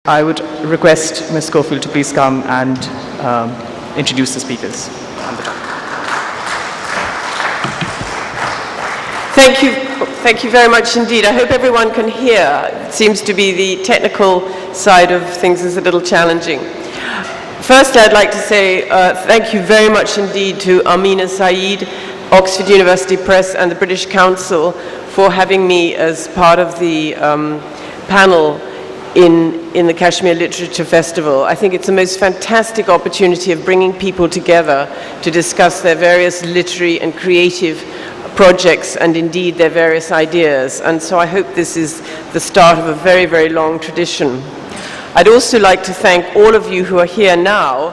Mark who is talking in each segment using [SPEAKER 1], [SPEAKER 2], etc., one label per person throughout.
[SPEAKER 1] I would request Ms. Schofield to please come and introduce the speakers.
[SPEAKER 2] Thank you very much indeed. I hope everyone can hear. It seems to be the technical side of things is a little challenging. First, I'd like to say thank you very much indeed to Amina Saeed, Oxford University Press, and the British Council for having me as part of the panel in the Kashmir Literature Festival. I think it's the most fantastic opportunity of bringing people together to discuss their various literary and creative projects and indeed their various ideas. And so I hope this is the start of a very, very long tradition. I'd also like to thank all of you who are here now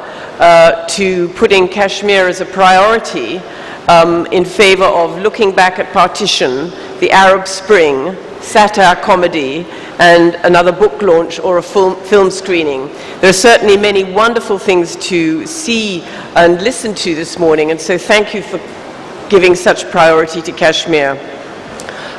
[SPEAKER 2] to putting Kashmir as a priority in favor of looking back at partition, the Arab Spring, satire comedy, and another book launch or a film screening. There are certainly many wonderful things to see and listen to this morning, and so thank you for giving such priority to Kashmir.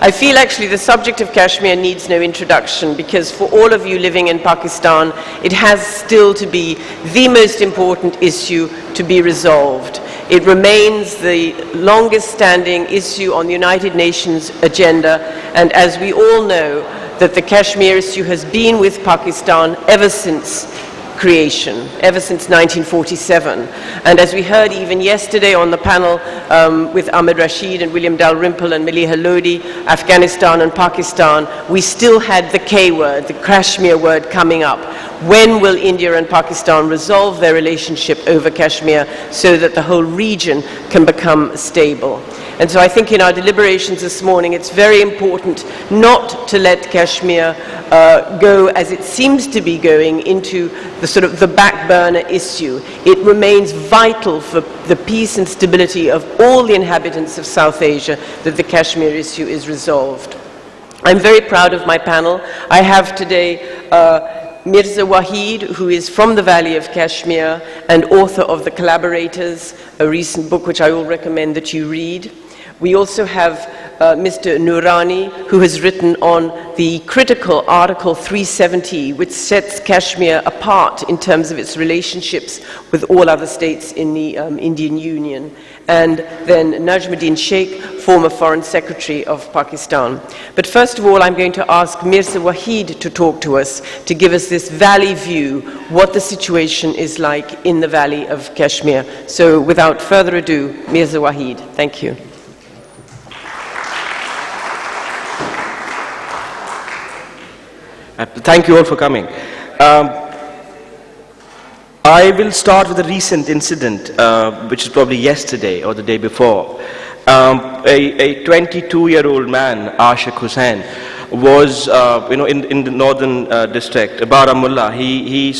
[SPEAKER 2] I feel actually the subject of Kashmir needs no introduction because for all of you living in Pakistan, it has still to be the most important issue to be resolved. It remains the longest standing issue on the United Nations agenda, and as we all know, that the Kashmir issue has been with Pakistan ever since creation, ever since 1947. And as we heard even yesterday on the panel with Ahmed Rashid and William Dalrymple and Maliha Lodi, Afghanistan and Pakistan, we still had the K word, the Kashmir word coming up. When will India and Pakistan resolve their relationship over Kashmir so that the whole region can become stable? And so I think in our deliberations this morning, it's very important not to let Kashmir go as it seems to be going into the sort of the back burner issue. It remains vital for the peace and stability of all the inhabitants of South Asia that the Kashmir issue is resolved. I'm very proud of my panel. I have today Mirza Waheed, who is from the Valley of Kashmir and author of The Collaborators, a recent book which I will recommend that you read. We also have Mr. Noorani, who has written on the critical Article 370, which sets Kashmir apart in terms of its relationships with all other states in the Indian Union. And then Najmuddin Sheikh, former Foreign Secretary of Pakistan. But first of all, I'm going to ask Mirza Waheed to talk to us, to give us this valley view, what the situation is like in the Valley of Kashmir. So without further ado, Mirza Waheed, thank you.
[SPEAKER 3] Thank you all for coming. I will start with a recent incident, which is probably yesterday or the day before. A 22-year-old man, Ashik Hussain, was in the northern district, Baramulla. He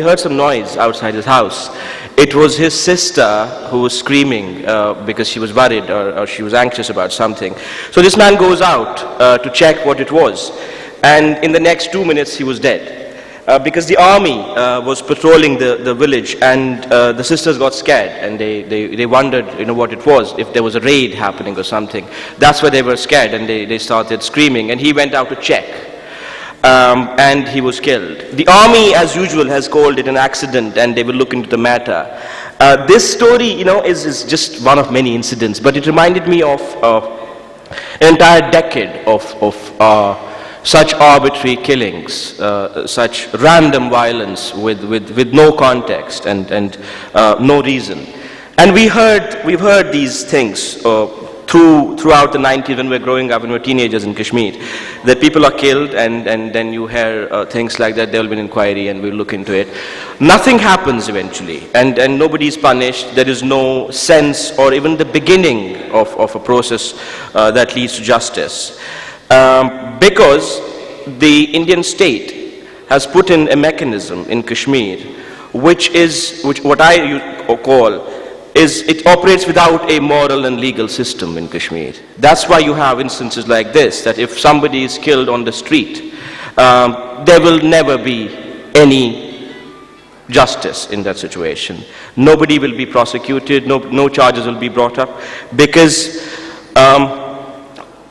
[SPEAKER 3] heard some noise outside his house. It was his sister who was screaming because she was worried or she was anxious about something. So this man goes out to check what it was. And in the next 2 minutes, he was dead. Because the army was patrolling the village, and the sisters got scared, and they wondered, what it was, if there was a raid happening or something. That's why they were scared, and they started screaming, and he went out to check. And he was killed. The army, as usual, has called it an accident, and they will look into the matter. This story, is just one of many incidents, but it reminded me of an entire decade of such arbitrary killings, such random violence with no context and no reason. And we've heard these things throughout the 90s when we were growing up, when we were teenagers in Kashmir, that people are killed and then you hear things like that, there will be an inquiry and we'll look into it. Nothing happens eventually, and nobody is punished. There is no sense or even the beginning of a process that leads to justice. Because the Indian state has put in a mechanism in Kashmir, which what I call is it operates without a moral and legal system in Kashmir. That's why you have instances like this, that if somebody is killed on the street, there will never be any justice in that situation. Nobody will be prosecuted, no charges will be brought up, because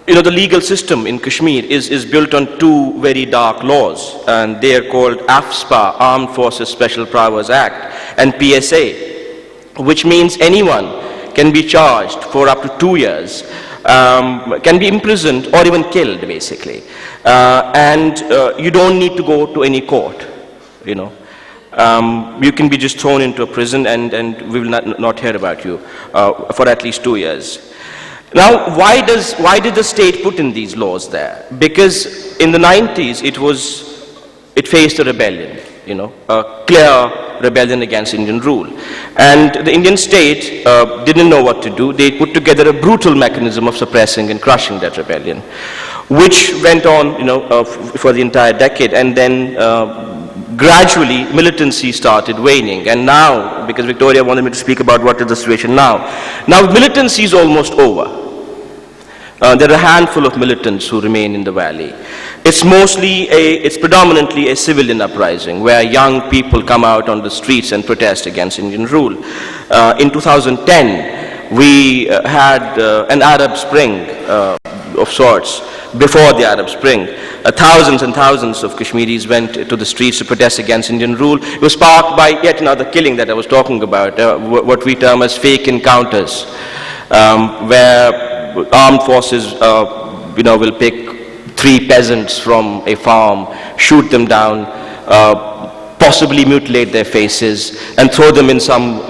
[SPEAKER 3] the legal system in Kashmir is built on two very dark laws, and they are called AFSPA, Armed Forces Special Powers Act, and PSA, which means anyone can be charged for up to 2 years, can be imprisoned or even killed, basically. And you don't need to go to any court, You can be just thrown into a prison, and we will not hear about you for at least 2 years. Now, why did the state put in these laws there? Because in the 90s, it faced a rebellion, a clear rebellion against Indian rule. And the Indian state didn't know what to do. They put together a brutal mechanism of suppressing and crushing that rebellion, which went on, for the entire decade. And then gradually, militancy started waning. And now, because Victoria wanted me to speak about what is the situation now, militancy is almost over. There are a handful of militants who remain in the valley. It's predominantly a civilian uprising where young people come out on the streets and protest against Indian rule. In 2010, we had an Arab Spring of sorts. Before the Arab Spring, thousands and thousands of Kashmiris went to the streets to protest against Indian rule. It was sparked by yet another killing that I was talking about, what we term as fake encounters, where armed forces, will pick 3 peasants from a farm, shoot them down, possibly mutilate their faces, and throw them in some,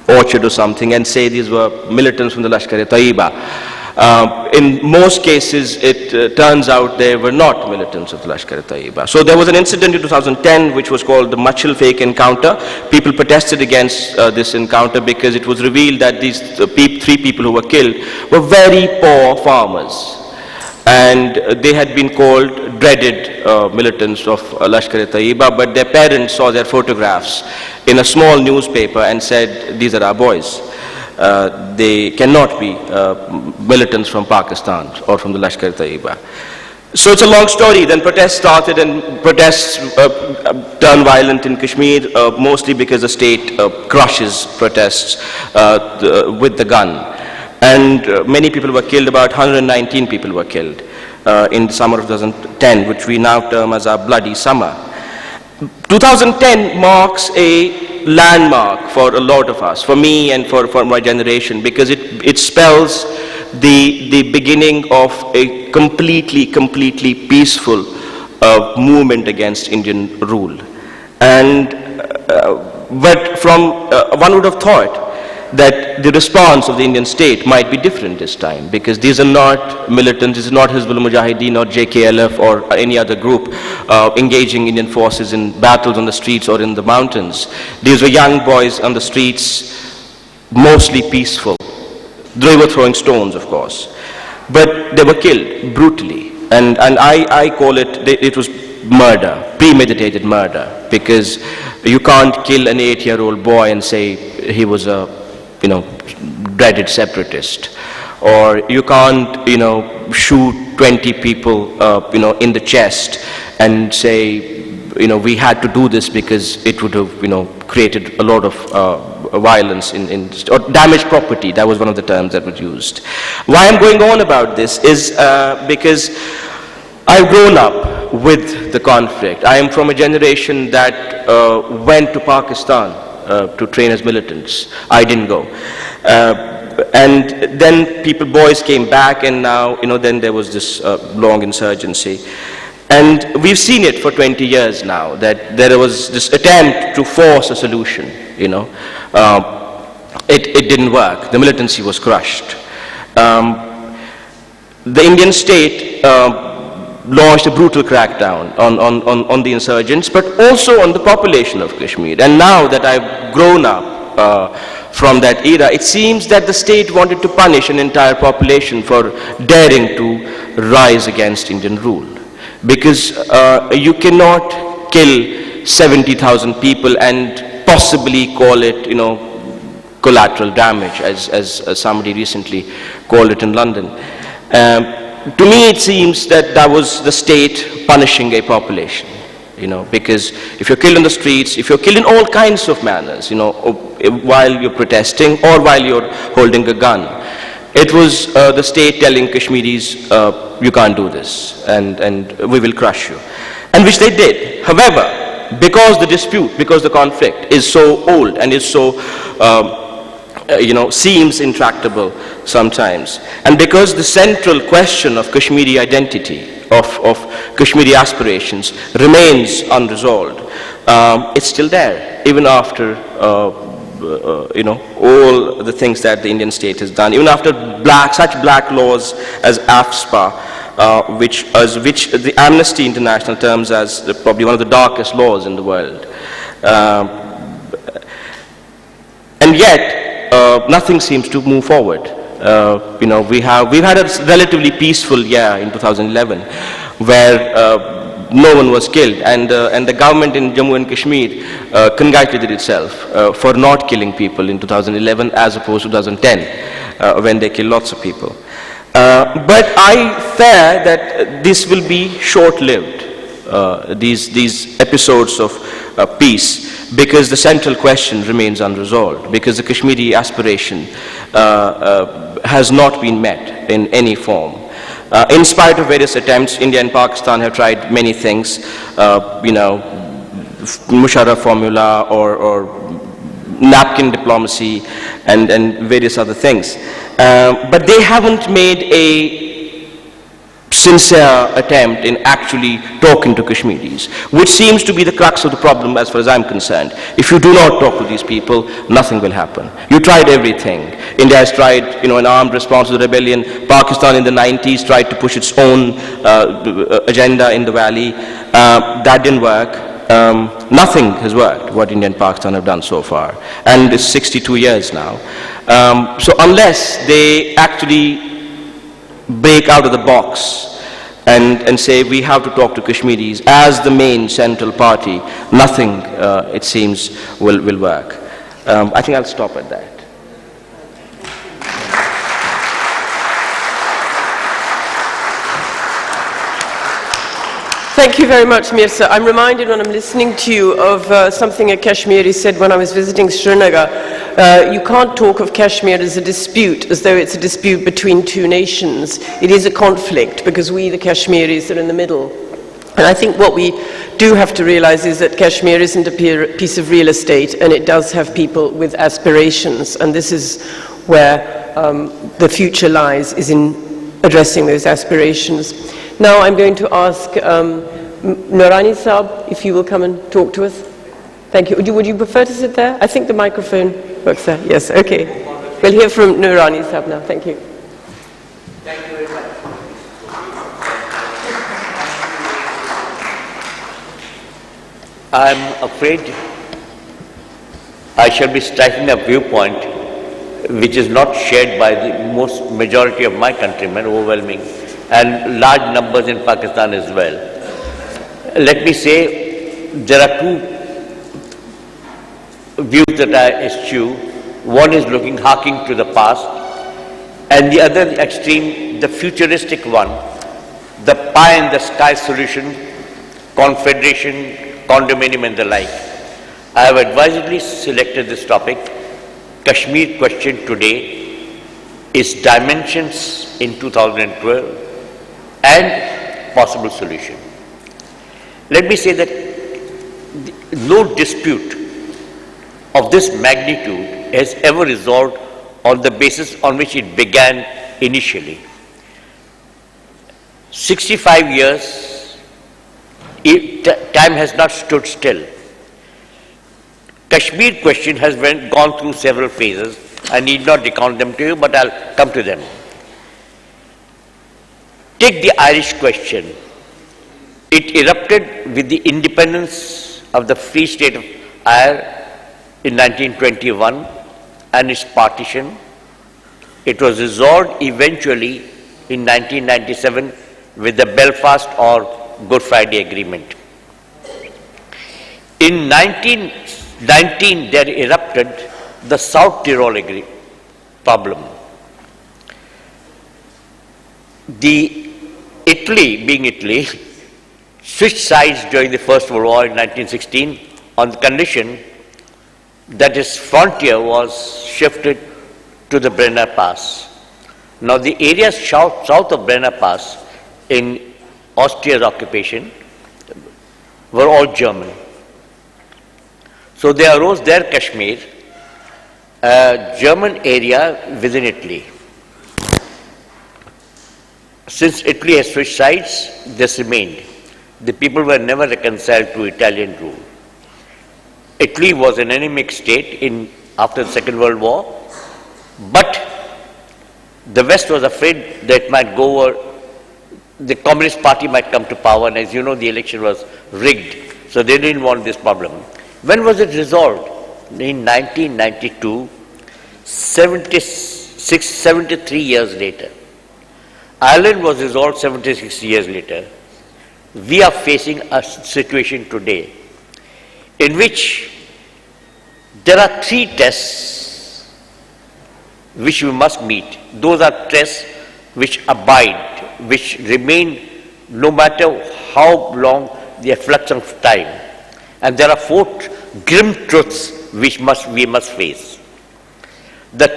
[SPEAKER 3] orchard or something, and say these were militants from the Lashkar-e-Taiba. In most cases, it turns out they were not militants of the Lashkar-e-Taiba. So there was an incident in 2010 which was called the Machil fake encounter. People protested against this encounter because it was revealed that these 3 people who were killed were very poor farmers. And they had been called dreaded militants of Lashkar-e-Taiba, but their parents saw their photographs in a small newspaper and said, these are our boys. They cannot be militants from Pakistan or from the Lashkar-e-Taiba. So it's a long story. Then protests started, and protests turned violent in Kashmir, mostly because the state crushes protests with the gun. And many people were killed. About 119 people were killed in the summer of 2010, which we now term as our bloody summer. 2010 marks a landmark for a lot of us, for me and for my generation, because it spells the beginning of a completely peaceful movement against Indian rule. And but from one would have thought that the response of the Indian state might be different this time, because these are not militants, this is not Hizbul Mujahideen or JKLF or any other group engaging Indian forces in battles on the streets or in the mountains. These were young boys on the streets, mostly peaceful. They were throwing stones, of course, but they were killed brutally. And I call it was murder, premeditated murder, because you can't kill an 8-year-old boy and say he was a dreaded separatist, or you can't shoot 20 people in the chest and say we had to do this because it would have created a lot of violence or damaged property. That was one of the terms that was used. Why I'm going on about this is because I've grown up with the conflict. I am from a generation that went to Pakistan to train as militants. I didn't go. And then boys came back, and now, then there was this long insurgency. And we've seen it for 20 years now, that there was this attempt to force a solution, It didn't work. The militancy was crushed. The Indian state launched a brutal crackdown on the insurgents, but also on the population of Kashmir. And now that I've grown up from that era, it seems that the state wanted to punish an entire population for daring to rise against Indian rule. Because you cannot kill 70,000 people and possibly call it, collateral damage, as somebody recently called it in London. To me, it seems that was the state punishing a population, because if you're killed in the streets, if you're killed in all kinds of manners, while you're protesting or while you're holding a gun, It was the state telling Kashmiris, you can't do this, and we will crush you. And which they did. However, because the dispute, because the conflict is so old and is so, seems intractable sometimes, and because the central question of Kashmiri identity, of Kashmiri aspirations remains unresolved, it's still there, even after all the things that the Indian state has done, even after such black laws as AFSPA, which the Amnesty International terms as probably one of the darkest laws in the world. And yet, nothing seems to move forward. We've had a relatively peaceful year in 2011, where no one was killed, and the government in Jammu and Kashmir congratulated itself for not killing people in 2011 as opposed to 2010, when they killed lots of people. But I fear that this will be short-lived, these episodes of peace, because the central question remains unresolved, because the Kashmiri aspiration has not been met in any form. In spite of various attempts, India and Pakistan have tried many things, Musharraf formula or napkin diplomacy and various other things. But they haven't made a sincere attempt in actually talking to Kashmiris, which seems to be the crux of the problem as far as I'm concerned. If you do not talk to these people, nothing will happen. You tried everything. India has tried, an armed response to the rebellion. Pakistan in the 90s tried to push its own agenda in the valley. That didn't work. Nothing has worked, what India and Pakistan have done so far. And it's 62 years now. So unless they actually break out of the box and say we have to talk to Kashmiris as the main central party, nothing, it seems, will work. I think I'll stop at that.
[SPEAKER 2] Thank you very much, Mirza. I'm reminded when I'm listening to you of something a Kashmiri said when I was visiting Srinagar. You can't talk of Kashmir as a dispute, as though it's a dispute between two nations. It is a conflict, because we, the Kashmiris, are in the middle. And I think what we do have to realize is that Kashmir isn't a piece of real estate, and it does have people with aspirations. And this is where the future lies, is in addressing those aspirations. Now I'm going to ask Noorani Saab if you will come and talk to us. Thank you. Would you prefer to sit there? I think the microphone works there. Yes, okay. We'll hear from Noorani Saab now. Thank you.
[SPEAKER 4] Thank you very much. I'm afraid I shall be striking a viewpoint which is not shared by the most majority of my countrymen, overwhelming, and large numbers in Pakistan as well. Let me say there are two views that I eschew. One is harking to the past, and the other extreme, the futuristic one, the pie in the sky solution, confederation, condominium and the like. I have advisedly selected this topic. Kashmir question today, its dimensions in 2012 and possible solution. Let me say that no dispute of this magnitude has ever resolved on the basis on which it began initially. 65 years, time has not stood still. Kashmir question has gone through several phases. I need not recount them to you, but I'll come to them. Take the Irish question. It erupted with the independence of the Free State of Ireland in 1921 and its partition. It was resolved eventually in 1997 with the Belfast or Good Friday Agreement. In 1919, there erupted the South Tyrol problem. Italy, being Italy, switched sides during the First World War in 1916 on the condition that its frontier was shifted to the Brenner Pass. Now the areas south of Brenner Pass in Austria's occupation were all German. So there arose there Kashmir, a German area within Italy. Since Italy has switched sides, this remained. The people were never reconciled to Italian rule. Italy was an anemic state after the Second World War, but the West was afraid that it might go over, the Communist Party might come to power, and as you know, the election was rigged, so they didn't want this problem. When was it resolved? In 1992, 73 years later. Ireland was resolved 76 years later. We are facing a situation today in which there are three tests which we must meet. Those are tests which abide, which remain no matter how long the efflux of time. And there are four grim truths which we must face. The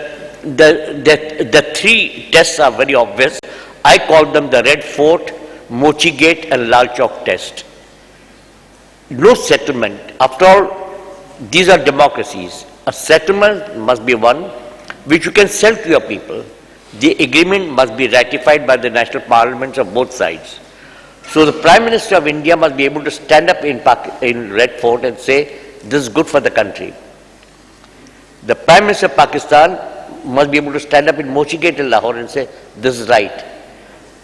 [SPEAKER 4] three tests are very obvious. I call them the Red Fort, Mochi Gate and Lal Chowk test. No settlement. After all, these are democracies. A settlement must be one which you can sell to your people. The agreement must be ratified by the national parliaments of both sides. So the Prime Minister of India must be able to stand up in Red Fort and say, this is good for the country. The Prime Minister of Pakistan must be able to stand up in Mochi Gate in Lahore and say, this is right.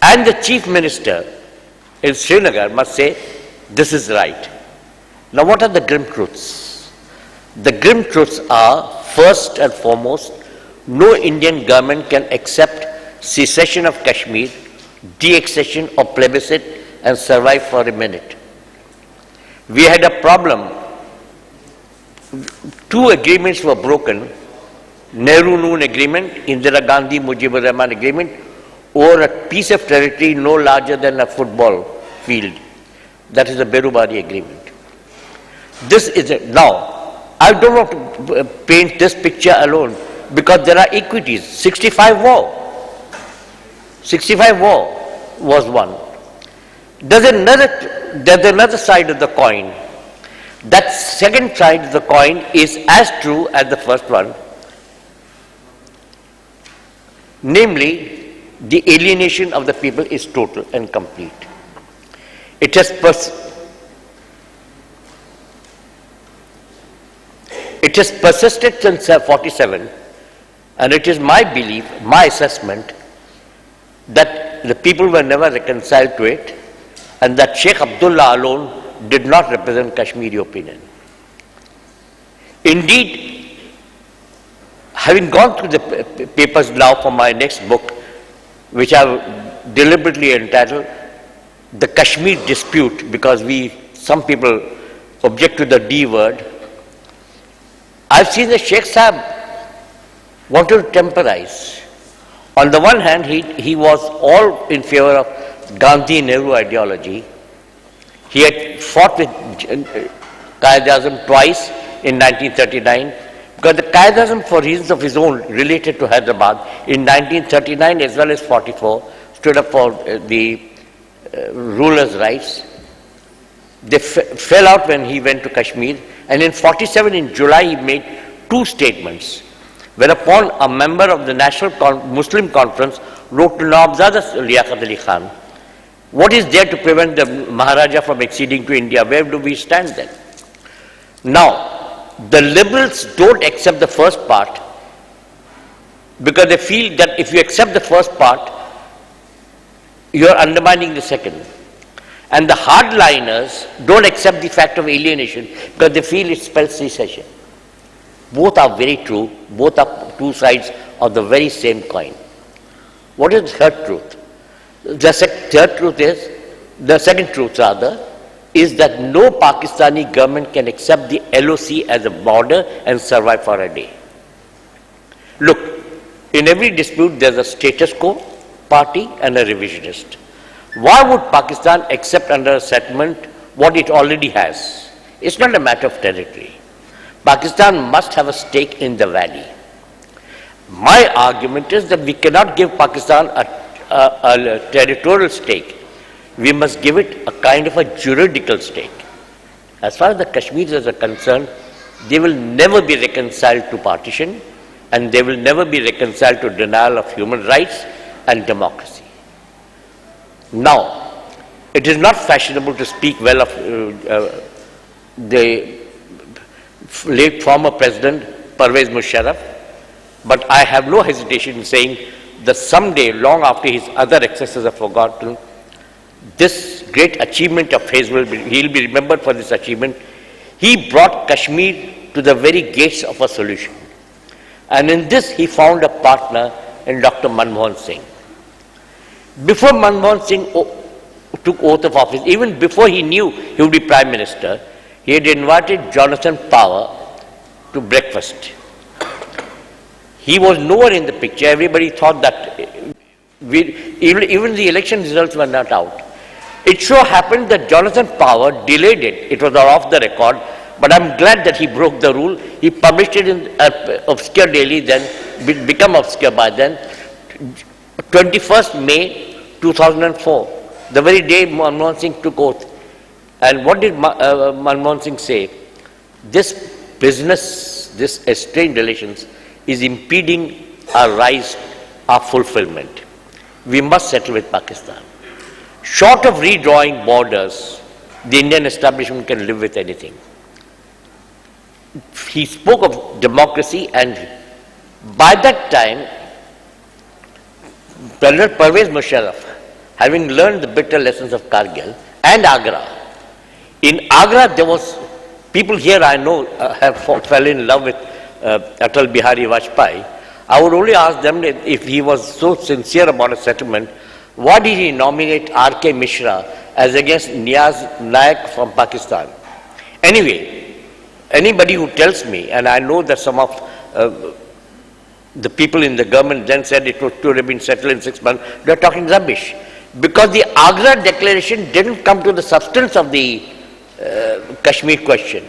[SPEAKER 4] And the Chief Minister in Srinagar must say, this is right. Now what are the grim truths? The grim truths are, first and foremost, no Indian government can accept secession of Kashmir, de-accession or plebiscite and survive for a minute. We had a problem. Two agreements were broken. Nehru-Noon agreement, Indira Gandhi Mujibur Rahman agreement, over a piece of territory no larger than a football field. That is the Berubari agreement. This is now, I don't want to paint this picture alone because there are equities. 65 war was one. There's another side of the coin. That second side of the coin is as true as the first one. Namely, the alienation of the people is total and complete. It has persisted since 47, and it is my belief, my assessment, that the people were never reconciled to it, and that Sheikh Abdullah alone did not represent Kashmiri opinion. Indeed, having gone through the papers now for my next book, which I have deliberately entitled The Kashmir Dispute, because some people object to the D word, I've seen the Sheikh Sahib wanted to temporize. On the one hand, he was all in favor of Gandhi-Nehru ideology. He had fought with Quaid-e-Azam twice in 1939, because the Quaid-e-Azam, for reasons of his own, related to Hyderabad in 1939 as well as 44, stood up for the rulers' rights. They fell out when he went to Kashmir, and in 47 in July he made two statements, whereupon a member of the National Muslim Conference wrote to Nawabzada Liaquat Ali Khan, what is there to prevent the Maharaja from acceding to India? Where do we stand then? Now, the liberals don't accept the first part because they feel that if you accept the first part, you are undermining the second. And the hardliners don't accept the fact of alienation because they feel it spells secession. Both are very true. Both are two sides of the very same coin. What is the third truth? The second truth rather, is that no Pakistani government can accept the LOC as a border and survive for a day. Look, in every dispute there's a status quo party and a revisionist. Why would Pakistan accept under a settlement what it already has? It's not a matter of territory. Pakistan must have a stake in the valley. My argument is that we cannot give Pakistan a territorial stake. We must give it a kind of a juridical stake. As far as the Kashmiris are concerned, they will never be reconciled to partition, and they will never be reconciled to denial of human rights and democracy. Now, it is not fashionable to speak well of the late former President Pervez Musharraf, but I have no hesitation in saying that someday, long after his other excesses are forgotten, this great achievement of his he'll be remembered for this achievement. He brought Kashmir to the very gates of a solution. And in this, he found a partner in Dr. Manmohan Singh. Before Manmohan Singh took oath of office, even before he knew he would be Prime Minister, he had invited Jonathan Power to breakfast. He was nowhere in the picture. Everybody thought that even the election results were not out. It so happened that Jonathan Power delayed it. It was off the record, but I'm glad that he broke the rule. He published it in obscure daily, then become obscure by then, 21st May 2004, the very day Manmohan Singh took oath. And what did Manmohan Singh say? This business, this strained relations is impeding our rise, our fulfillment. We must settle with Pakistan. Short of redrawing borders, the Indian establishment can live with anything. He spoke of democracy, and by that time, President Pervez Musharraf, having learned the bitter lessons of Kargil and Agra, in Agra there was, people here I know fell in love with Atal Bihari Vajpayee. I would only ask them if he was so sincere about a settlement, why did he nominate R.K. Mishra as against Niaz Naik from Pakistan? Anyway, anybody who tells me, and I know that some of the people in the government then said it would have been settled in 6 months, they are talking rubbish. Because the Agra declaration didn't come to the substance of the Kashmir question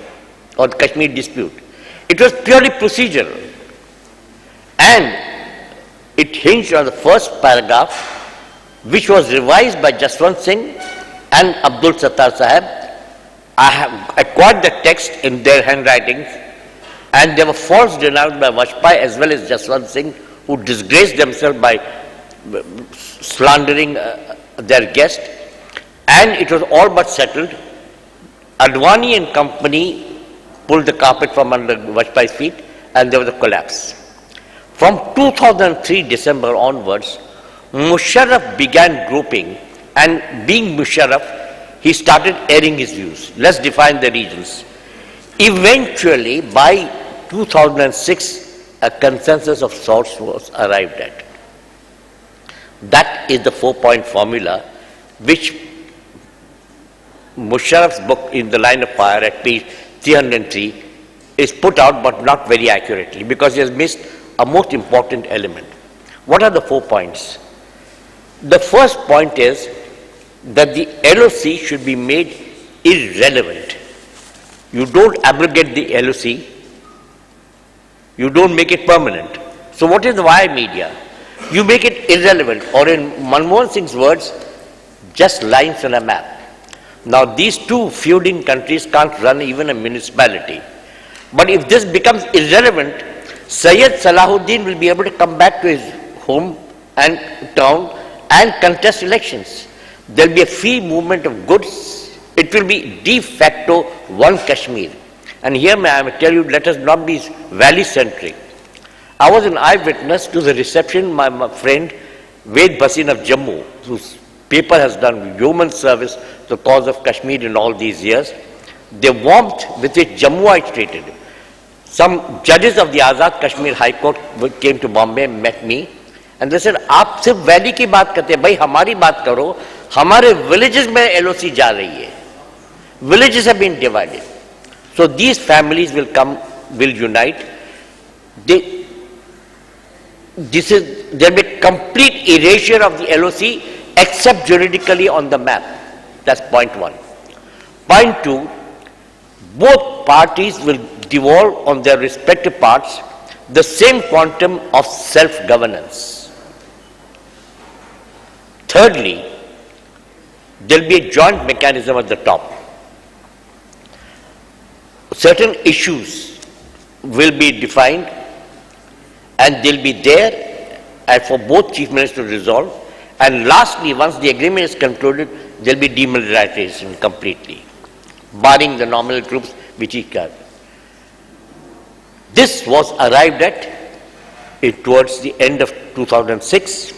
[SPEAKER 4] or the Kashmir dispute. It was purely procedural. And it hinged on the first paragraph, which was revised by Jaswant Singh and Abdul Sattar Sahib. I have acquired the text in their handwritings, and there were false denials by Vajpayee as well as Jaswant Singh, who disgraced themselves by slandering their guest, and it was all but settled. Advani and company pulled the carpet from under Vajpayee's feet, and there was a collapse. From 2003 December onwards, Musharraf began groping, and being Musharraf, he started airing his views. Let's define the regions. Eventually, by 2006, a consensus of sorts was arrived at. That is the 4-point formula, which Musharraf's book In the Line of Fire at page 303 is put out, but not very accurately, because he has missed a most important element. What are the 4 points? The first point is that the LOC should be made irrelevant. You don't abrogate the LOC, you don't make it permanent. So what is the wire media? You make it irrelevant, or in Manmohan Singh's words, just lines on a map. Now these two feuding countries can't run even a municipality. But if this becomes irrelevant, Sayyid Salahuddin will be able to come back to his home and town and contest elections. There will be a free movement of goods. It will be de facto one Kashmir. And here may I tell you, let us not be valley-centric. I was an eyewitness to the reception my friend Ved Bhasin of Jammu, whose paper has done yeoman service to the cause of Kashmir in all these years. The warmth with which Jammuites treated him. Some judges of the Azad Kashmir High Court came to Bombay, met me, and they said, "आप सिर्फ valley की बात करते हैं, भाई हमारी बात करो, हमारे villages में LOC जा रही है." Villages have been divided. So these families will come, will unite. There will be complete erasure of the LOC except juridically on the map. That's point 1. Point 2, both parties will devolve on their respective parts the same quantum of self-governance. Thirdly, there will be a joint mechanism at the top. Certain issues will be defined and they'll be there and for both chief ministers to resolve. And lastly, once the agreement is concluded, there'll be demilitarization completely, barring the nominal troops which he can. This was arrived at towards the end of 2006.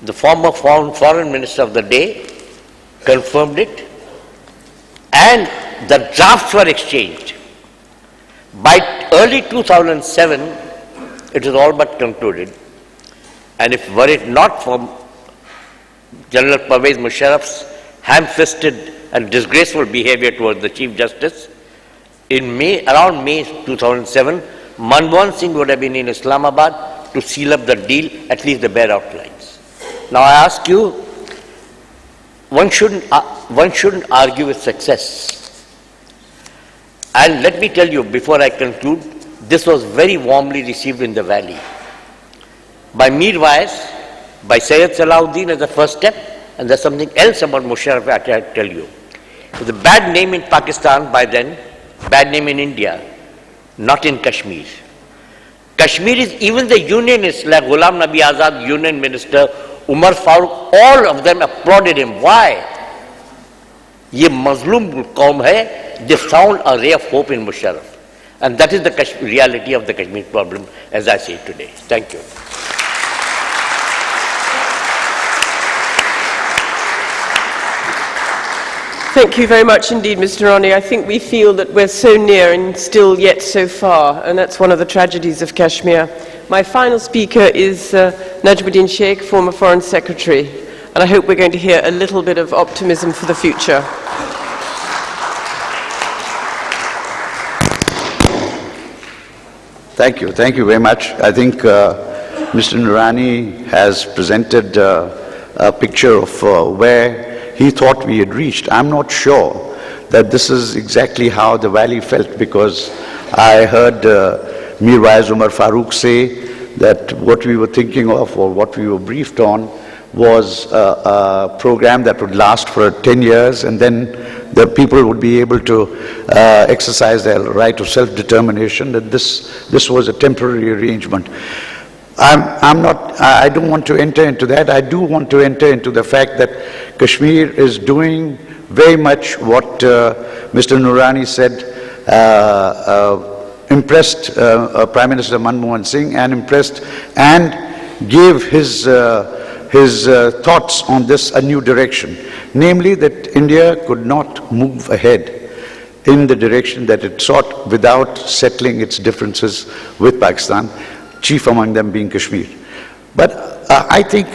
[SPEAKER 4] The former foreign minister of the day confirmed it, and the drafts were exchanged. By early 2007, it was all but concluded. And if were it not for General Pervez Musharraf's ham-fisted and disgraceful behavior towards the Chief Justice, around May 2007, Manmohan Singh would have been in Islamabad to seal up the deal, at least the bare outlines. Now I ask you, one shouldn't argue with success. And let me tell you, before I conclude, this was very warmly received in the valley. By Mir Wais, by Sayyid Salahuddin as the first step, and there's something else about Musharraf I can tell you. With a bad name in Pakistan by then, bad name in India, not in Kashmir. Kashmir is even the unionists like Ghulam Nabi Azad, Union Minister, Umar Farooq, all of them applauded him. Why? Ye Mazlum Qaum hai, they found a ray of hope in Musharraf. And that is the reality of the Kashmir problem as I see it today. Thank you.
[SPEAKER 2] Thank you very much indeed, Mr. Rani. I think we feel that we're so near and still yet so far, and that's one of the tragedies of Kashmir. My final speaker is Najmuddin Sheikh, former Foreign Secretary, and I hope we're going to hear a little bit of optimism for the future.
[SPEAKER 5] Thank you very much. I think Mr. Nurani has presented a picture of where he thought we had reached. I'm not sure that this is exactly how the valley felt, because I heard Mir Wais Umar Farooq say that what we were thinking of or what we were briefed on was a program that would last for 10 years, and then the people would be able to exercise their right of self-determination, that this was a temporary arrangement. I don't want to enter into that. I do want to enter into the fact that Kashmir is doing very much what Mr. Nurani said, impressed Prime Minister Manmohan Singh and gave his thoughts on this a new direction, namely that India could not move ahead in the direction that it sought without settling its differences with Pakistan, chief among them being Kashmir. But I think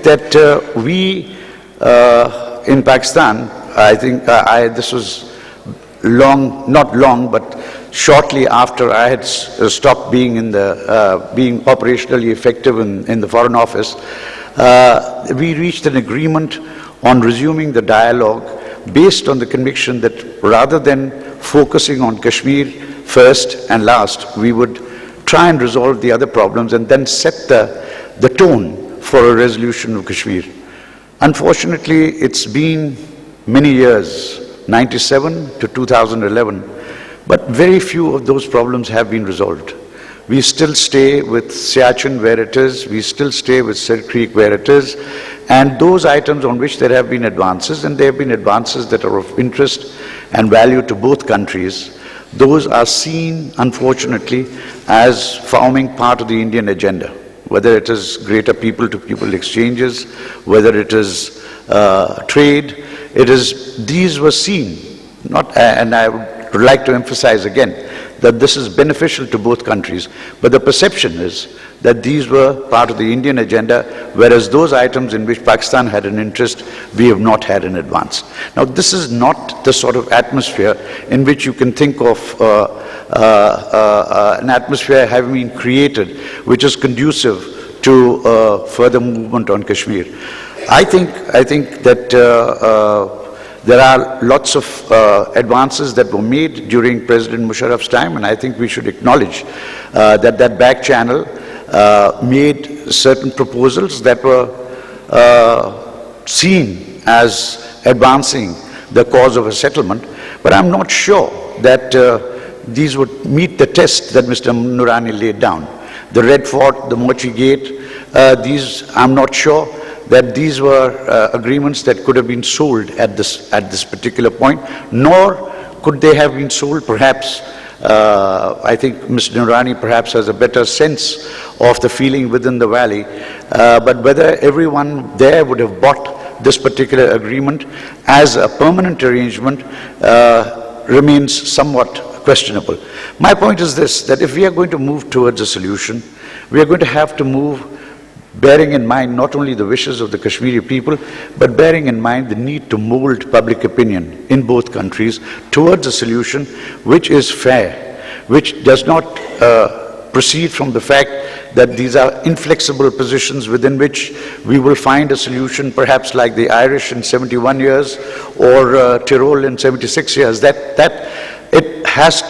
[SPEAKER 5] that we in Pakistan, I think this was not long, but shortly after I had stopped being being operationally effective in the Foreign Office, we reached an agreement on resuming the dialogue based on the conviction that rather than focusing on Kashmir first and last, we would try and resolve the other problems and then set the tone for a resolution of Kashmir. Unfortunately, it's been many years, 97 to 2011, but very few of those problems have been resolved. We still stay with Siachen where it is, we still stay with Sir Creek where it is, and those items on which there have been advances, and there have been advances that are of interest and value to both countries, those are seen, unfortunately, as forming part of the Indian agenda, whether it is greater people-to-people exchanges, whether it is trade. These were seen, and I would like to emphasize again that this is beneficial to both countries, but the perception is that these were part of the Indian agenda, whereas those items in which Pakistan had an interest, we have not had in advance. Now, this is not the sort of atmosphere in which you can think of an atmosphere having been created which is conducive to further movement on Kashmir. I think that There are lots of advances that were made during President Musharraf's time, and I think we should acknowledge that that back channel made certain proposals that were seen as advancing the cause of a settlement, but I'm not sure that these would meet the test that Mr. Noorani laid down. The Red Fort, the Mochi Gate, I'm not sure that these were agreements that could have been sold at this particular point, nor could they have been sold perhaps. I think Mr. Noorani perhaps has a better sense of the feeling within the valley, but whether everyone there would have bought this particular agreement as a permanent arrangement remains somewhat questionable. My point is this, that if we are going to move towards a solution, we are going to have to move bearing in mind not only the wishes of the Kashmiri people, but bearing in mind the need to mold public opinion in both countries towards a solution which is fair, which does not proceed from the fact that these are inflexible positions within which we will find a solution, perhaps like the Irish in 71 years or Tyrol in 76 years. That it has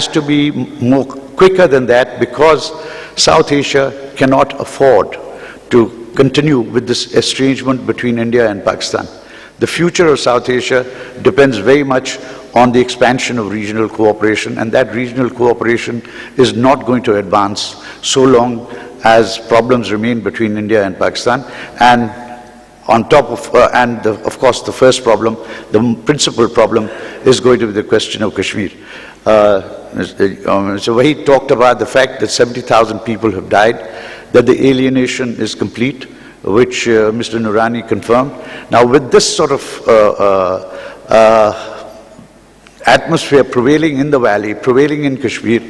[SPEAKER 5] to be more quicker than that, because South Asia cannot afford to continue with this estrangement between India and Pakistan. The future of South Asia depends very much on the expansion of regional cooperation, and that regional cooperation is not going to advance so long as problems remain between India and Pakistan. And on top of, of course, the first problem, the principal problem, is going to be the question of Kashmir. So he talked about the fact that 70,000 people have died, that the alienation is complete, which Mr. Noorani confirmed. Now, with this sort of atmosphere prevailing in the valley, prevailing in Kashmir,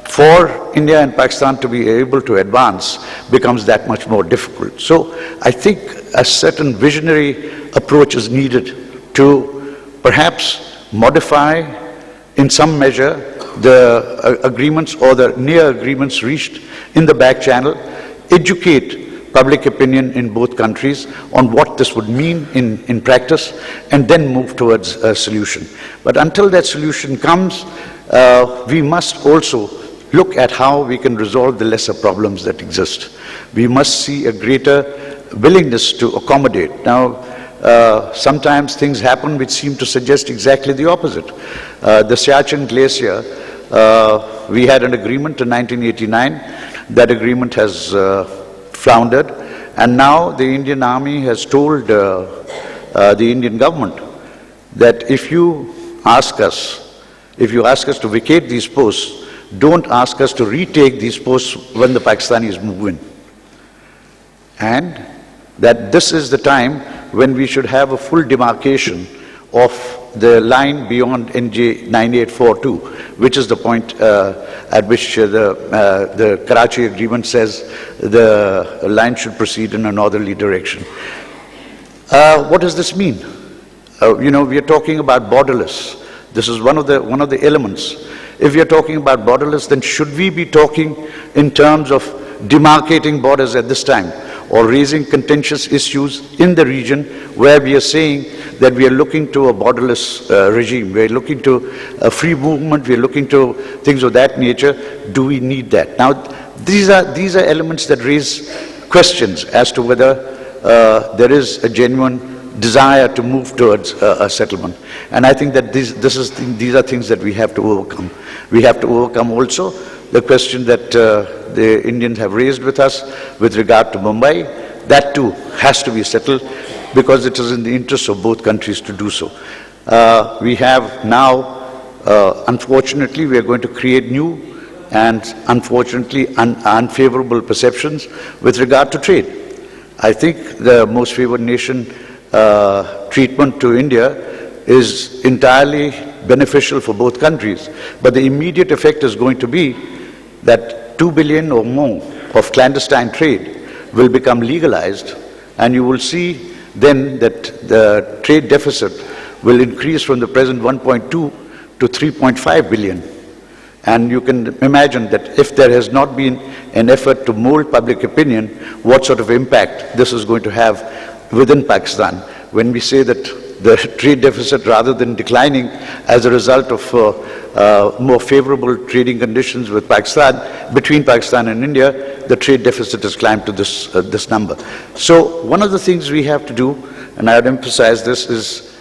[SPEAKER 5] for India and Pakistan to be able to advance becomes that much more difficult. So I think a certain visionary approach is needed to perhaps modify in some measure the agreements or the near agreements reached in the back channel, educate public opinion in both countries on what this would mean in practice, and then move towards a solution. But until that solution comes, we must also look at how we can resolve the lesser problems that exist. We must see a greater willingness to accommodate. Now, sometimes things happen which seem to suggest exactly the opposite. The Siachen Glacier, we had an agreement in 1989. That agreement has floundered, and now the Indian Army has told the Indian government that if you ask us to vacate these posts, don't ask us to retake these posts when the Pakistanis move in. And that this is the time when we should have a full demarcation of the line beyond NJ 9842, which is the point at which the Karachi agreement says the line should proceed in a northerly direction. What does this mean? We are talking about borderless. This is one of the elements. If we are talking about borderless, then should we be talking in terms of demarcating borders at this time, or raising contentious issues in the region where we are saying that we are looking to a borderless regime, we are looking to a free movement, we are looking to things of that nature? Do we need that? Now, these are elements that raise questions as to whether there is a genuine desire to move towards a settlement. And I think that these are things that we have to overcome. We have to overcome also the question that the Indians have raised with us with regard to Mumbai. That too has to be settled, because it is in the interest of both countries to do so. We have now, unfortunately, we are going to create new and unfortunately unfavorable perceptions with regard to trade. I think the most favored nation treatment to India is entirely beneficial for both countries, but the immediate effect is going to be that 2 billion or more of clandestine trade will become legalized, and you will see then that the trade deficit will increase from the present 1.2 to 3.5 billion. And you can imagine that if there has not been an effort to mold public opinion, what sort of impact this is going to have within Pakistan. when we say that the trade deficit, rather than declining as a result of more favorable trading conditions with Pakistan, between Pakistan and India, the trade deficit has climbed to this number. So one of the things we have to do, and I would emphasize this, is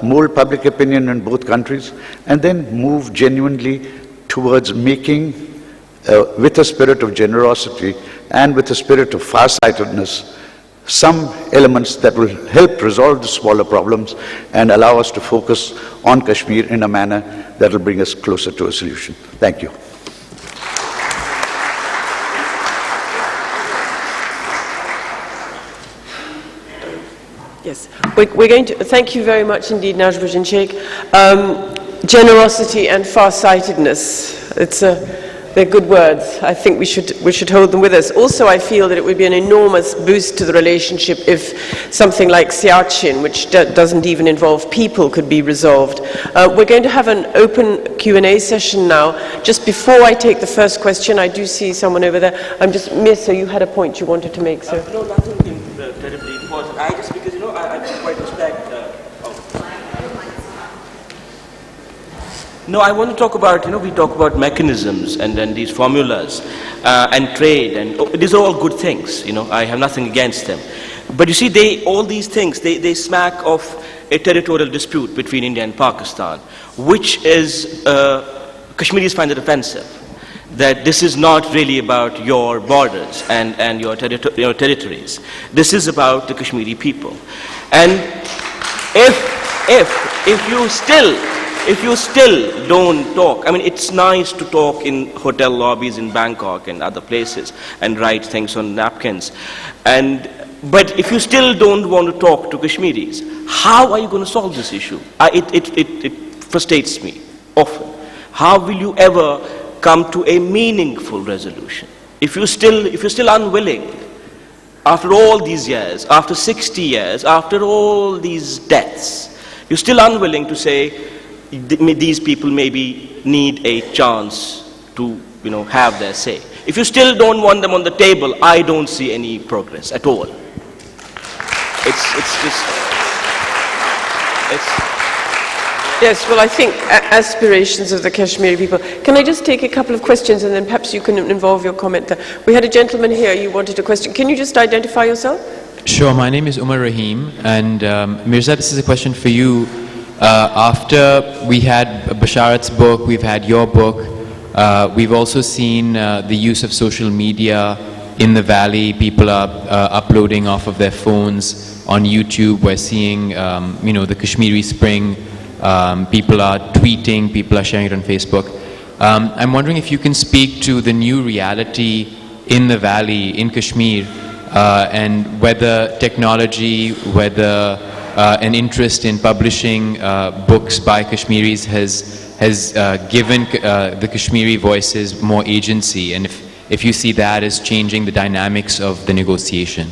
[SPEAKER 5] mold public opinion in both countries, and then move genuinely towards making, with a spirit of generosity and with a spirit of farsightedness, some elements that will help resolve the smaller problems and allow us to focus on Kashmir in a manner that will bring us closer to a solution. Thank you.
[SPEAKER 2] Yes, we're going to, thank you very much indeed, Najmuddin Sheikh. Generosity and farsightedness, they're good words. I think we should hold them with us. Also, I feel that it would be an enormous boost to the relationship if something like Siachen, which doesn't even involve people, could be resolved. We're going to have an open Q&A session now. Just before I take the first question, I do see someone over there. Mirza, you had a point you wanted to make, sir.
[SPEAKER 3] No, nothing terribly important. I just, because, I quite respect... No, I want to talk about, we talk about mechanisms and then these formulas and trade, and these are all good things, I have nothing against them. But you see, all these things, they smack of a territorial dispute between India and Pakistan, which is, Kashmiris find it offensive, that this is not really about your borders and your territories. This is about the Kashmiri people. And if you still don't talk, I mean, it's nice to talk in hotel lobbies in Bangkok and other places and write things on napkins. But if you still don't want to talk to Kashmiris, how are you going to solve this issue? It frustrates me often. How will you ever come to a meaningful resolution if you're still unwilling, after all these years, after 60 years, after all these deaths, you're still unwilling to say, these people maybe need a chance to, have their say. If you still don't want them on the table, I don't see any progress at all.
[SPEAKER 2] Yes, well, I think aspirations of the Kashmiri people. Can I just take a couple of questions and then perhaps you can involve your comment there? We had a gentleman here, you wanted a question. Can you just identify yourself?
[SPEAKER 6] Sure, my name is Umar Rahim, and Mirza, this is a question for you. After we had Basharat's book, we've had your book, we've also seen the use of social media in the valley. People are uploading off of their phones on YouTube. We're seeing, the Kashmiri Spring. People are tweeting, people are sharing it on Facebook. I'm wondering if you can speak to the new reality in the valley, in Kashmir, and whether technology, whether an interest in publishing books by Kashmiris has given the Kashmiri voices more agency, and if you see that as changing the dynamics of the negotiation.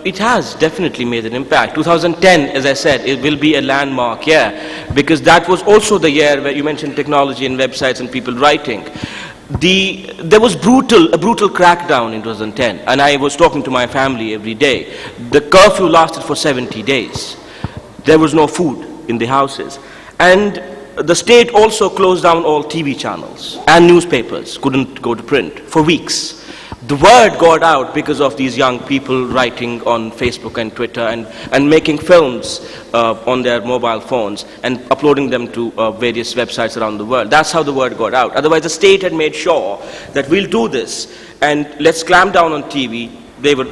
[SPEAKER 3] It has definitely made an impact. 2010, as I said, it will be a landmark year, because that was also the year where you mentioned technology and websites and people writing. There was a brutal crackdown in 2010, and I was talking to my family every day. The curfew lasted for 70 days. There was no food in the houses. And the state also closed down all TV channels, and newspapers couldn't go to print for weeks. The word got out because of these young people writing on Facebook and Twitter and making films on their mobile phones and uploading them to various websites around the world. That's how the word got out. Otherwise, the state had made sure that we'll do this and let's clamp down on TV. They were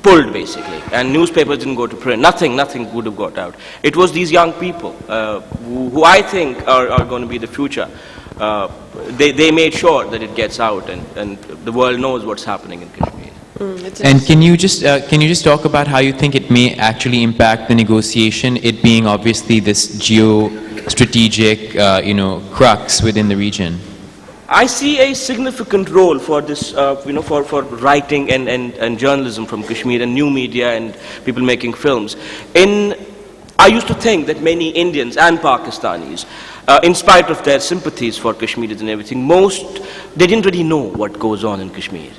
[SPEAKER 3] pulled, basically, and newspapers didn't go to print. Nothing would have got out. It was these young people who I think are going to be the future. They made sure that it gets out and the world knows what's happening in Kashmir.
[SPEAKER 6] And can you just talk about how you think it may actually impact the negotiation, it being obviously this geo-strategic crux within the region?
[SPEAKER 3] I see a significant role for this, for writing and journalism from Kashmir and new media and people making films. I used to think that many Indians and Pakistanis, in spite of their sympathies for Kashmiris and everything, they didn't really know what goes on in Kashmir.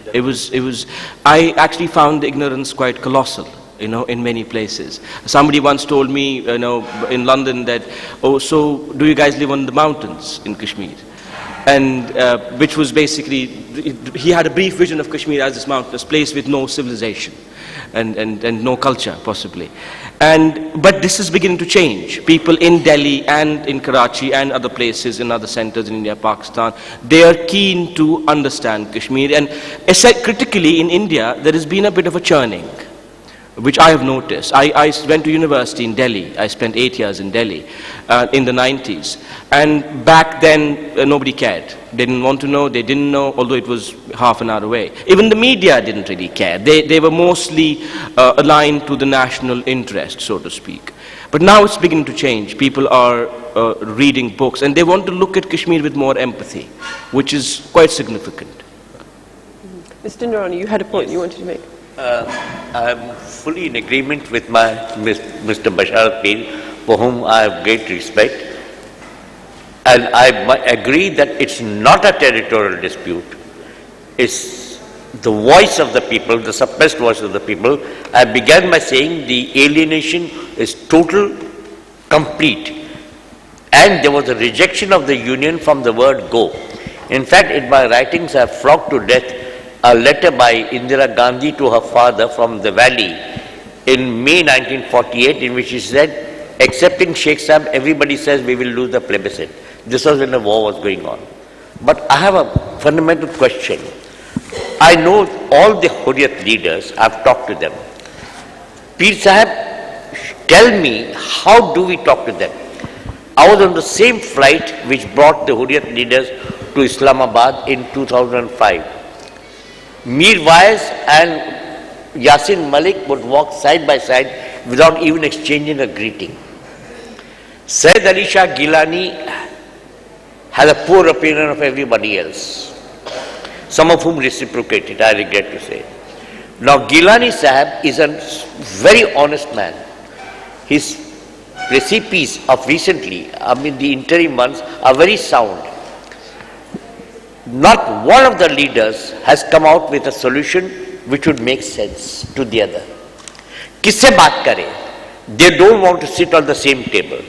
[SPEAKER 3] I actually found the ignorance quite colossal. you know, in many places. Somebody once told me, you know, in London that, oh, so do you guys live on the mountains in Kashmir? And which was basically, he had a brief vision of Kashmir as this mountainous place with no civilization and no culture, possibly. But this is beginning to change. People in Delhi and in Karachi and other places, in other centers in India, Pakistan, they are keen to understand Kashmir. And critically in India, there has been a bit of a churning, which I have noticed. I went to university in Delhi. I spent 8 years in Delhi in the 90s. And back then, nobody cared. They didn't want to know, they didn't know, although it was half an hour away. Even the media didn't really care. They were mostly aligned to the national interest, so to speak. But now it's beginning to change. People are reading books, and they want to look at Kashmir with more empathy, which is quite significant.
[SPEAKER 2] Mr. Noorani, you had a point you wanted to make.
[SPEAKER 4] I'm fully in agreement with Mr. Bashar Pir, for whom I have great respect. And I agree that it's not a territorial dispute. It's the voice of the people, the suppressed voice of the people. I began by saying the alienation is total, complete. And there was a rejection of the union from the word go. In fact, in my writings, I have flogged to death a letter by Indira Gandhi to her father from the valley in May 1948, in which she said, accepting Sheikh Sahib, everybody says we will lose the plebiscite. This was when the war was going on. But I have a fundamental question. I know all the Hurriyat leaders, I've talked to them. Pir Sahib, tell me, how do we talk to them? I was on the same flight which brought the Hurriyat leaders to Islamabad in 2005. Mir Wais and Yasin Malik would walk side by side without even exchanging a greeting. Syed Ali Shah Gilani has a poor opinion of everybody else, some of whom reciprocated, I regret to say. Now Gilani Sahib is a very honest man. His recipes of recently, the interim ones, are very sound. Not one of the leaders has come out with a solution which would make sense to the other. Kisse baat kare? They don't want to sit on the same table.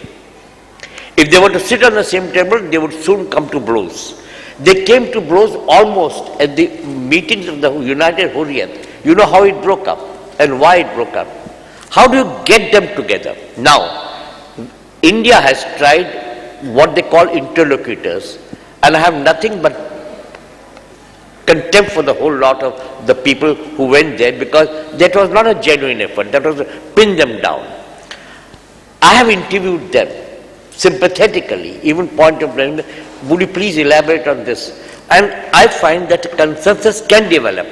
[SPEAKER 4] If they were to sit on the same table, they would soon come to blows. They came to blows almost at the meetings of the United Hurriyat. You know how it broke up and why it broke up. How do you get them together? Now, India has tried what they call interlocutors, and I have nothing but contempt for the whole lot of the people who went there, because that was not a genuine effort. That was to pin them down. I have interviewed them sympathetically, even point of view, would you please elaborate on this? And I find that a consensus can develop.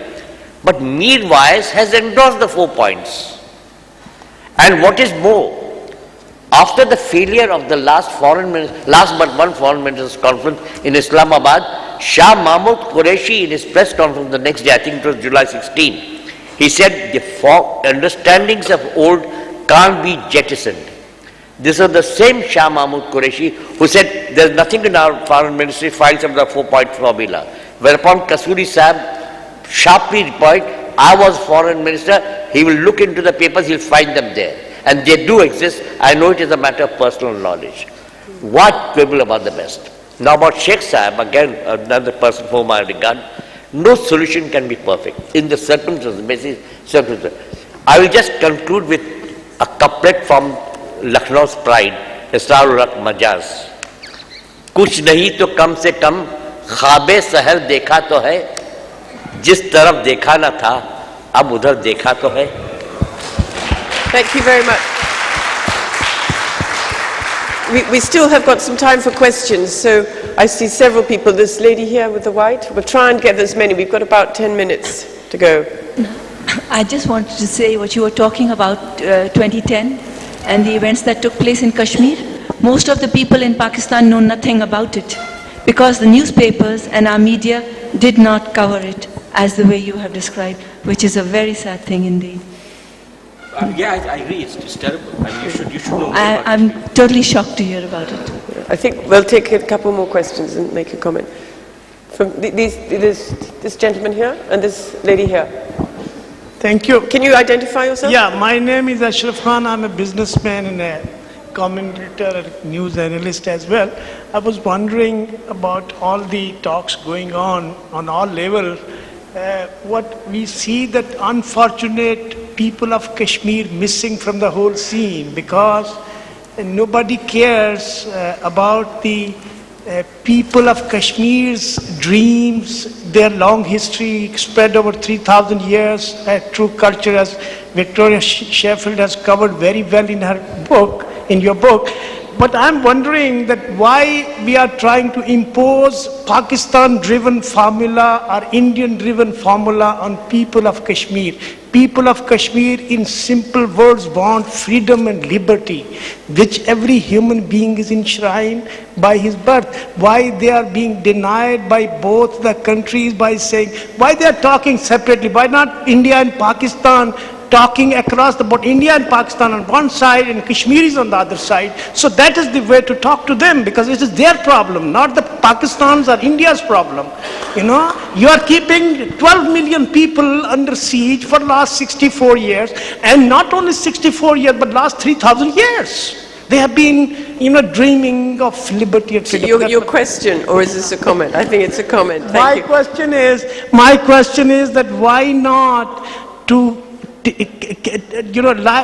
[SPEAKER 4] But Mir Wais has endorsed the 4 points. And what is more, after the failure of the last but one foreign ministers conference in Islamabad, Shah Mahmud Qureshi in his press conference the next day, I think it was July 16, he said the understandings of old can't be jettisoned. This is the same Shah Mahmud Qureshi who said there is nothing in our foreign ministry files of the 4-point formula. Whereupon Kasuri Sahib sharply replied, I was foreign minister, he will look into the papers, he'll find them there. And they do exist. I know it is a matter of personal knowledge. What quibble about the best? Now about Sheikh Sahib, again another person whom I regard, no solution can be perfect in the circumstances, basic circumstances. I will just conclude with a couplet from Lucknow's pride, Israr-ul-Haq Majaz. कुछ नहीं तो कम से कम ख्वाबे सहर देखा तो है, जिस तरफ देखा न था अब उधर देखा तो है.
[SPEAKER 2] Thank you very much. We still have got some time for questions, so I see several people. This lady here with the white, we'll try and get as many. We've got about 10 minutes to go.
[SPEAKER 7] I just wanted to say what you were talking about 2010 and the events that took place in Kashmir. Most of the people in Pakistan know nothing about it because the newspapers and our media did not cover it as the way you have described, which is a very sad thing indeed.
[SPEAKER 3] Yeah, I agree. It's terrible. I mean, you should know.
[SPEAKER 7] I'm totally shocked to hear about it.
[SPEAKER 2] I think we'll take a couple more questions and make a comment. From this gentleman here and this lady here.
[SPEAKER 8] Thank you.
[SPEAKER 2] Can you identify yourself?
[SPEAKER 8] Yeah, my name is Ashraf Khan. I'm a businessman and a commentator, a news analyst as well. I was wondering about all the talks going on all levels. What we see that unfortunate people of Kashmir missing from the whole scene because nobody cares about the people of Kashmir's dreams, their long history spread over 3,000 years, true culture, as Victoria Sheffield has covered very well in her book, in your book. But I'm wondering that why we are trying to impose Pakistan-driven formula or Indian-driven formula on people of Kashmir. People of Kashmir, in simple words, want freedom and liberty, which every human being is enshrined by his birth. Why they are being denied by both the countries by saying, why they are talking separately? Why not India and Pakistan talking across the board, India and Pakistan on one side and Kashmir is on the other side? So that is the way to talk to them, because it is their problem, not the Pakistan's or India's problem. You know, you are keeping 12 million people under siege for the last 64 years, and not only 64 years, but last 3,000 years. They have been, dreaming of liberty and freedom.
[SPEAKER 2] Your question, or is this a comment? I think it's a comment. Thank you.
[SPEAKER 8] My question is that why not to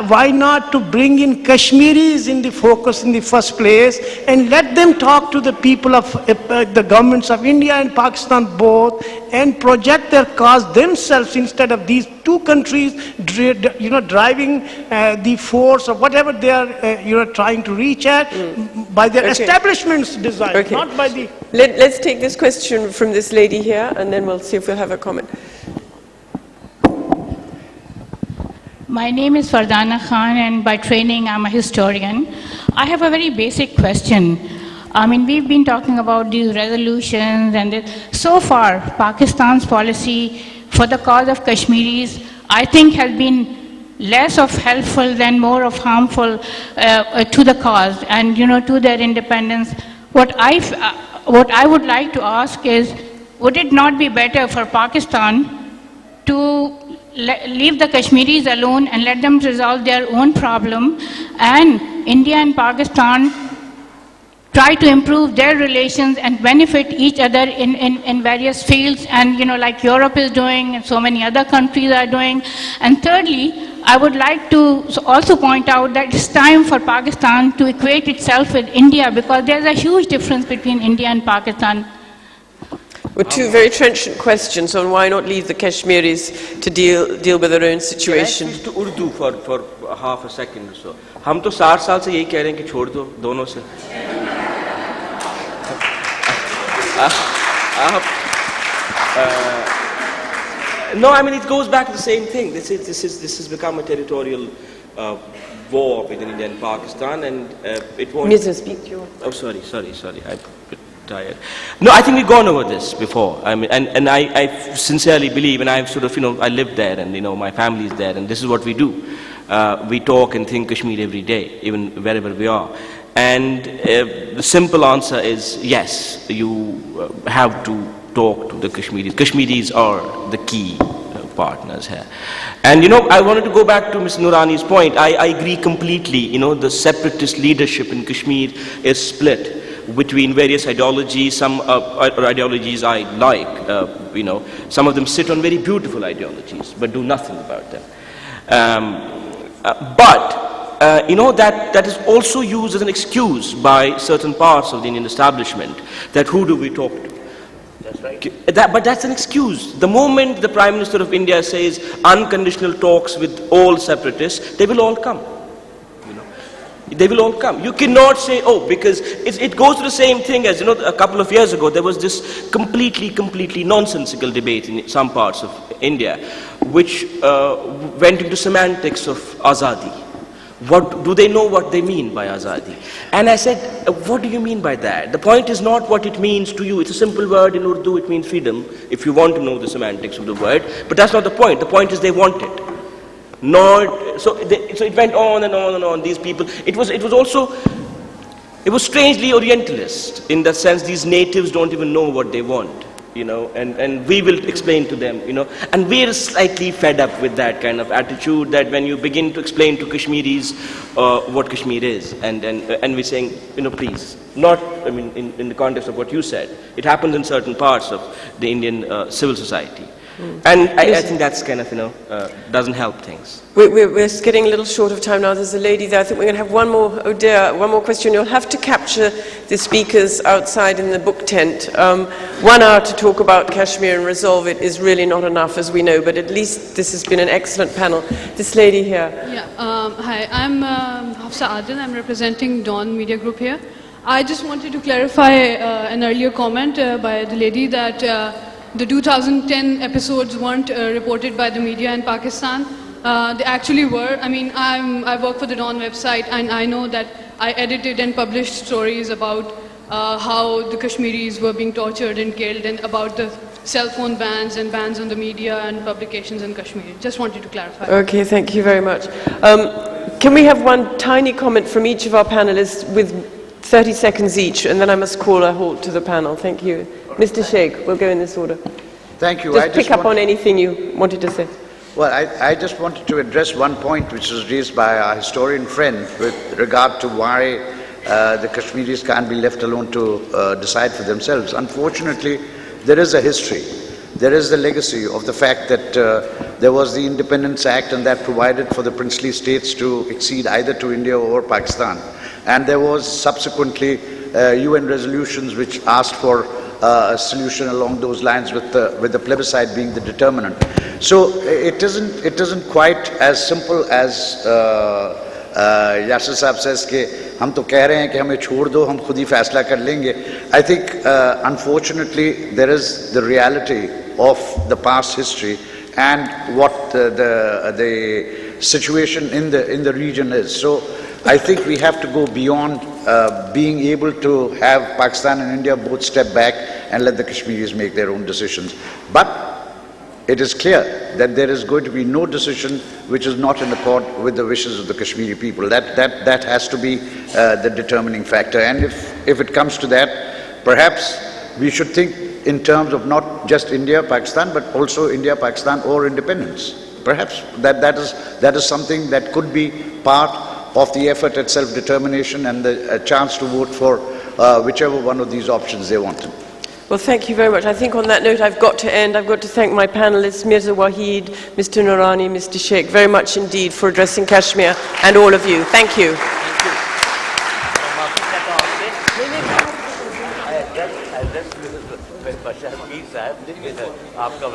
[SPEAKER 8] why not to bring in Kashmiris in the focus in the first place and let them talk to the people of the governments of India and Pakistan both and project their cause themselves instead of these two countries driving the force or whatever they are trying to reach at by their establishment's design, not by the...
[SPEAKER 2] Let's take this question from this lady here and then we'll see if we'll have a comment.
[SPEAKER 9] My name is Fardana Khan, and by training I'm a historian. I have a very basic question. I mean, we've been talking about these resolutions, and so far Pakistan's policy for the cause of Kashmiris, I think, has been less of helpful than more of harmful to the cause and to their independence. What I would like to ask is, would it not be better for Pakistan to leave the Kashmiris alone and let them resolve their own problem, and India and Pakistan try to improve their relations and benefit each other in various fields, and like Europe is doing and so many other countries are doing. And thirdly, I would like to also point out that it's time for Pakistan to equate itself with India, because there's a huge difference between India and Pakistan.
[SPEAKER 2] Well, two very trenchant questions on why not leave the Kashmiris to deal with their own situation.
[SPEAKER 3] Can I switch to Urdu for half a second or so? हम तो 60 साल से यही कह रहे हैं कि छोड़ दो दोनों से. No, I mean it goes back to the same thing. This has become a territorial war between India and Pakistan, and it won't.
[SPEAKER 2] Mr. Speaker.
[SPEAKER 3] Oh, sorry. I'm tired. No, I think we've gone over this before. I mean, and I sincerely believe, and I've sort of, I lived there, and my family is there, and this is what we do. We talk and think Kashmir every day, even wherever we are. And the simple answer is yes, you have to talk to the Kashmiris. Kashmiris are the key partners here. And I wanted to go back to Ms. Noorani's point. I agree completely. The separatist leadership in Kashmir is split between various ideologies. Some ideologies I like, some of them sit on very beautiful ideologies, but do nothing about them. That is also used as an excuse by certain parts of the Indian establishment, that who do we talk to? That's right. But that's an excuse. The moment the Prime Minister of India says unconditional talks with all separatists, they will all come. They will all come. You cannot say, because it goes to the same thing as, a couple of years ago, there was this completely nonsensical debate in some parts of India, which went into semantics of Azadi. What do they know what they mean by Azadi? And I said, what do you mean by that? The point is not what it means to you. It's a simple word in Urdu, it means freedom, if you want to know the semantics of the word. But that's not the point. The point is they want it. So it went on and on and on. These people, it was strangely Orientalist in the sense these natives don't even know what they want. and we will explain to them, and we're slightly fed up with that kind of attitude that when you begin to explain to Kashmiris what Kashmir is, and we're saying, please, not, in the context of what you said, it happens in certain parts of the Indian civil society. And I think that's kind of, doesn't help things.
[SPEAKER 2] We're getting a little short of time now. There's a lady there. I think we're going to have one more, oh dear, one more question. You'll have to capture the speakers outside in the book tent. 1 hour to talk about Kashmir and resolve it is really not enough, as we know, but at least this has been an excellent panel. This lady here.
[SPEAKER 10] Yeah, hi, I'm Hafsa Adil. I'm representing Dawn Media Group here. I just wanted to clarify an earlier comment by the lady that the 2010 episodes weren't reported by the media in Pakistan. They actually were. I work for the Dawn website, and I know that I edited and published stories about how the Kashmiris were being tortured and killed, and about the cell phone bans and bans on the media and publications in Kashmir. Just wanted to clarify.
[SPEAKER 2] Okay, thank you very much. Can we have one tiny comment from each of our panelists with 30 seconds each, and then I must call a halt to the panel. Thank you. Mr. Sheikh, we'll go in this order.
[SPEAKER 5] Thank you.
[SPEAKER 2] Just pick up on anything you wanted to say.
[SPEAKER 5] Well, I just wanted to address one point which was raised by our historian friend with regard to why the Kashmiris can't be left alone to decide for themselves. Unfortunately, there is a history. There is the legacy of the fact that there was the Independence Act, and that provided for the princely states to accede either to India or Pakistan. And there was subsequently UN resolutions which asked for a solution along those lines, with the plebiscite being the determinant. So it isn't quite as simple as Yasir Saab says कि हम तो कह रहे हैं कि हमें छोड़ दो, हम खुद ही फैसला कर लेंगे. I think unfortunately there is the reality of the past history and what the situation in the region is. So I think we have to go beyond being able to have Pakistan and India both step back and let the Kashmiris make their own decisions. But it is clear that there is going to be no decision which is not in accord with the wishes of the Kashmiri people. That has to be the determining factor. And if it comes to that, perhaps we should think in terms of not just India, Pakistan, but also India, Pakistan, or independence. Perhaps that is something that could be part of the effort at self-determination and the chance to vote for whichever one of these options they wanted.
[SPEAKER 2] Well, thank you very much. I think on that note I've got to end. I've got to thank my panelists, Mirza Waheed, Mr. Noorani, Mr. Sheikh, very much indeed for addressing Kashmir, and all of you. Thank you.
[SPEAKER 4] आपका